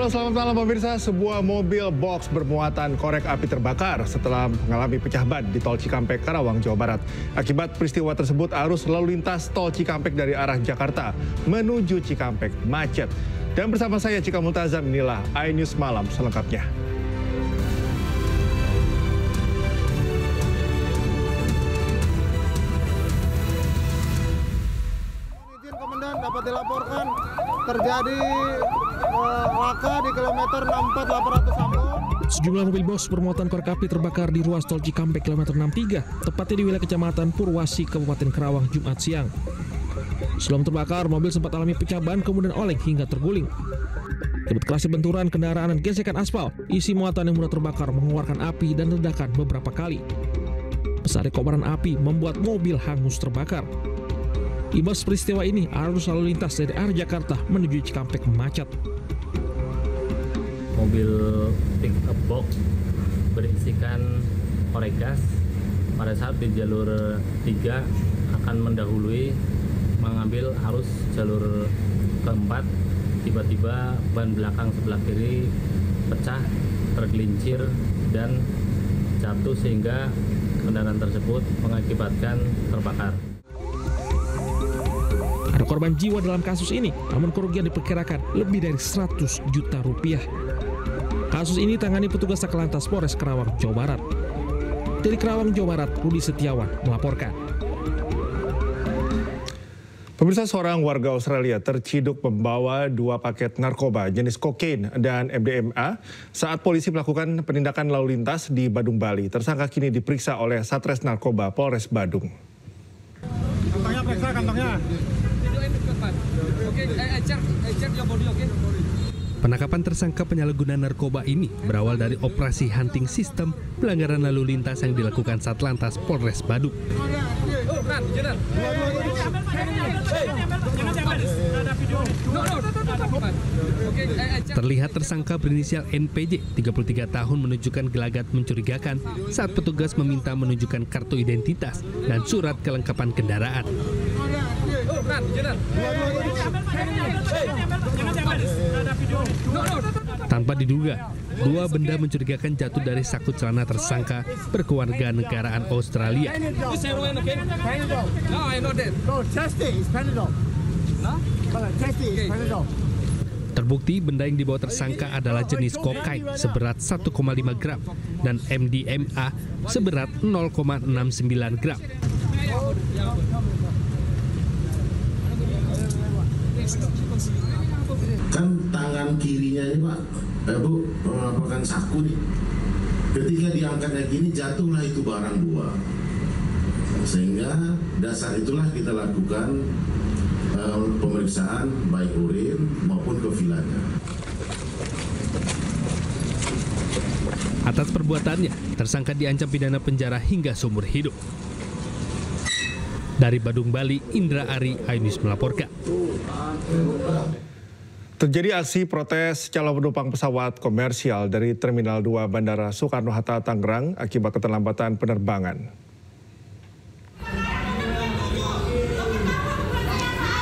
Halo, selamat malam pemirsa. Sebuah mobil box bermuatan korek api terbakar setelah mengalami pecah ban di Tol Cikampek, Karawang, Jawa Barat. Akibat peristiwa tersebut, arus lalu lintas Tol Cikampek dari arah Jakarta menuju Cikampek macet. Dan bersama saya Cika Multazam, inilah iNews Malam selengkapnya. Izin Komandan dapat dilaporkan terjadi laka di kilometer 64 800 Ambon. Sejumlah mobil box bermuatan korek api terbakar di ruas Tol Cikampek kilometer 63, tepatnya di wilayah Kecamatan Purwasi, Kabupaten Karawang, Jumat siang. Sebelum terbakar, mobil sempat alami pecah ban kemudian oleng hingga terguling. Akibat kerasnya benturan kendaraan dan gesekan aspal, isi muatan yang mudah terbakar mengeluarkan api dan ledakan beberapa kali. Besarnya kobaran api membuat mobil hangus terbakar. Imbas peristiwa ini, arus lalu lintas dari arah Jakarta menuju Cikampek macet. Mobil pick-up box berisikan korek gas pada saat di jalur 3 akan mendahului mengambil arus jalur keempat. Tiba-tiba ban belakang sebelah kiri pecah, tergelincir dan jatuh sehingga kendaraan tersebut mengakibatkan terbakar. Ada korban jiwa dalam kasus ini, namun kerugian diperkirakan lebih dari 100 juta rupiah. Kasus ini tangani petugas Satlantas Polres Karawang, Jawa Barat. Dari Karawang, Jawa Barat, Rudi Setiawan melaporkan. Pemirsa, seorang warga Australia terciduk membawa 2 paket narkoba jenis kokain dan MDMA saat polisi melakukan penindakan lalu lintas di Badung, Bali. Tersangka kini diperiksa oleh Satres Narkoba Polres Badung. Kantongnya periksa, kantongnya. Penangkapan tersangka penyalahguna narkoba ini berawal dari operasi hunting system pelanggaran lalu lintas yang dilakukan Satlantas Polres Badung. Terlihat tersangka berinisial NPJ, 33 tahun, menunjukkan gelagat mencurigakan saat petugas meminta menunjukkan kartu identitas dan surat kelengkapan kendaraan. Tanpa diduga, 2 benda mencurigakan jatuh dari saku celana tersangka berkeluarga negaraan Australia. Terbukti benda yang dibawa tersangka adalah jenis kokain seberat 1,5 gram dan MDMA seberat 0,69 gram. Kan tangan kirinya ini Pak, Bu, melakukan saku nih. Ketika diangkatnya gini, jatuhlah itu barang 2. Sehingga dasar itulah kita lakukan pemeriksaan baik urin maupun kefilannya. Atas perbuatannya, tersangka diancam pidana penjara hingga seumur hidup. Dari Badung, Bali, Indra Ari, iNews melaporkan. Terjadi aksi protes calon penumpang pesawat komersial dari Terminal 2 Bandara Soekarno-Hatta, Tangerang akibat keterlambatan penerbangan.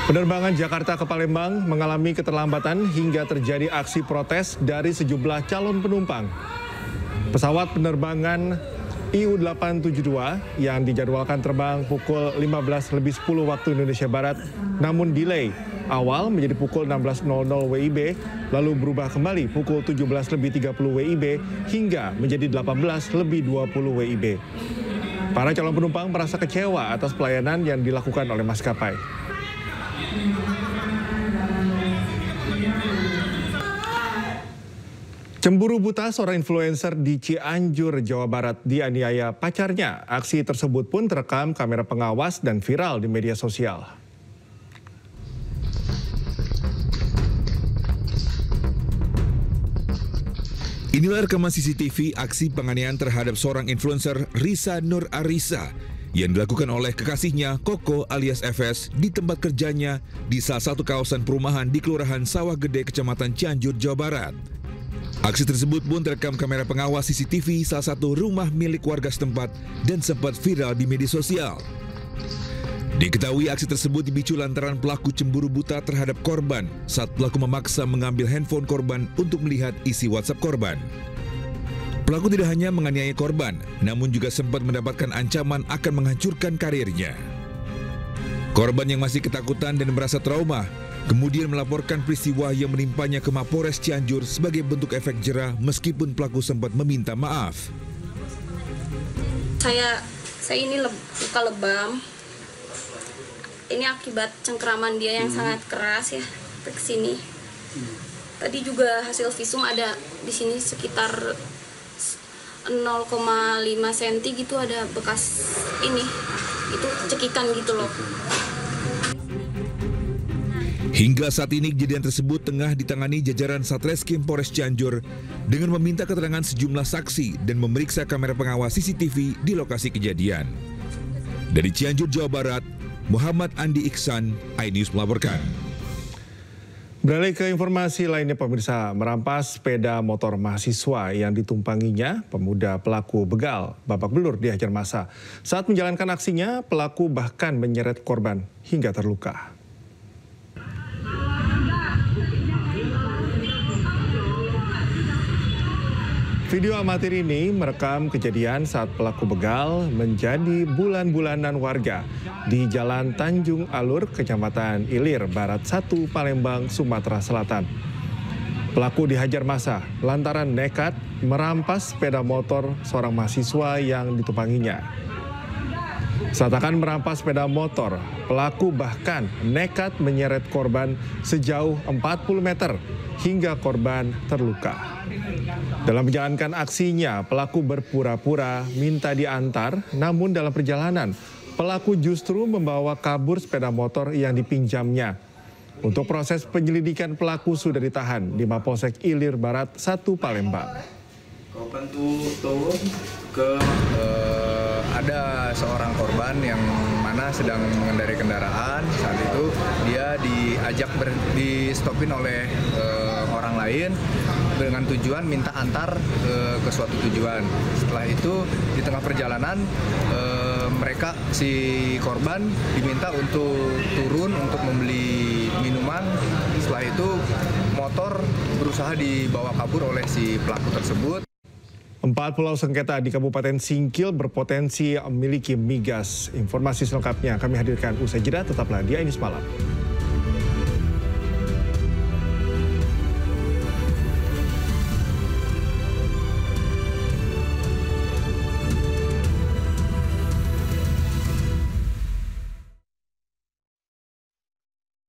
Penerbangan Jakarta ke Palembang mengalami keterlambatan hingga terjadi aksi protes dari sejumlah calon penumpang. Pesawat penerbangan IU-872 yang dijadwalkan terbang pukul 15.10 waktu Indonesia Barat, namun delay awal menjadi pukul 16.00 WIB, lalu berubah kembali pukul 17.30 WIB hingga menjadi 18.20 WIB. Para calon penumpang merasa kecewa atas pelayanan yang dilakukan oleh maskapai. Cemburu buta seorang influencer di Cianjur, Jawa Barat dianiaya pacarnya. Aksi tersebut pun terekam kamera pengawas dan viral di media sosial. Inilah rekaman CCTV aksi penganiayaan terhadap seorang influencer Risa Nur Arisa yang dilakukan oleh kekasihnya Koko alias FS di tempat kerjanya di salah satu kawasan perumahan di Kelurahan Sawah Gede, Kecamatan Cianjur, Jawa Barat. Aksi tersebut pun terekam kamera pengawas CCTV salah satu rumah milik warga setempat dan sempat viral di media sosial. Diketahui aksi tersebut dipicu lantaran pelaku cemburu buta terhadap korban saat pelaku memaksa mengambil handphone korban untuk melihat isi WhatsApp korban. Pelaku tidak hanya menganiaya korban, namun juga sempat mendapatkan ancaman akan menghancurkan karirnya. Korban yang masih ketakutan dan merasa trauma, kemudian melaporkan peristiwa yang menimpanya ke Mapolres Cianjur sebagai bentuk efek jera meskipun pelaku sempat meminta maaf. Saya ini luka lebam. Ini akibat cengkeraman dia yang sangat keras ya, ke sini. Tadi juga hasil visum ada di sini sekitar 0,5 cm gitu, ada bekas ini, itu cekikan gitu loh. Hingga saat ini kejadian tersebut tengah ditangani jajaran Satreskrim Polres Cianjur dengan meminta keterangan sejumlah saksi dan memeriksa kamera pengawas CCTV di lokasi kejadian. Dari Cianjur, Jawa Barat, Muhammad Andi Iksan, iNews melaporkan. Beralih ke informasi lainnya, pemirsa, merampas sepeda motor mahasiswa yang ditumpanginya, pemuda pelaku begal babak belur dihajar massa. Saat menjalankan aksinya, pelaku bahkan menyeret korban hingga terluka. Video amatir ini merekam kejadian saat pelaku begal menjadi bulan-bulanan warga di Jalan Tanjung Alur, Kecamatan Ilir, Barat 1, Palembang, Sumatera Selatan. Pelaku dihajar massa lantaran nekat merampas sepeda motor seorang mahasiswa yang ditumpanginya. Saat akan merampas sepeda motor, pelaku bahkan nekat menyeret korban sejauh 40 meter hingga korban terluka. Dalam menjalankan aksinya, pelaku berpura-pura minta diantar, namun dalam perjalanan, pelaku justru membawa kabur sepeda motor yang dipinjamnya. Untuk proses penyelidikan, pelaku sudah ditahan di Mapolsek Ilir Barat 1, Palembang. Korban turun ke ada seorang korban yang mana sedang mengendarai kendaraan. Saat itu dia diajak di stopin oleh orang lain dengan tujuan minta antar ke suatu tujuan. Setelah itu di tengah perjalanan mereka si korban diminta untuk turun untuk membeli minuman. Setelah itu motor berusaha dibawa kabur oleh si pelaku tersebut. 4 pulau sengketa di Kabupaten Singkil berpotensi memiliki migas. Informasi selengkapnya kami hadirkan usai jeda, tetaplah di iNews Malam.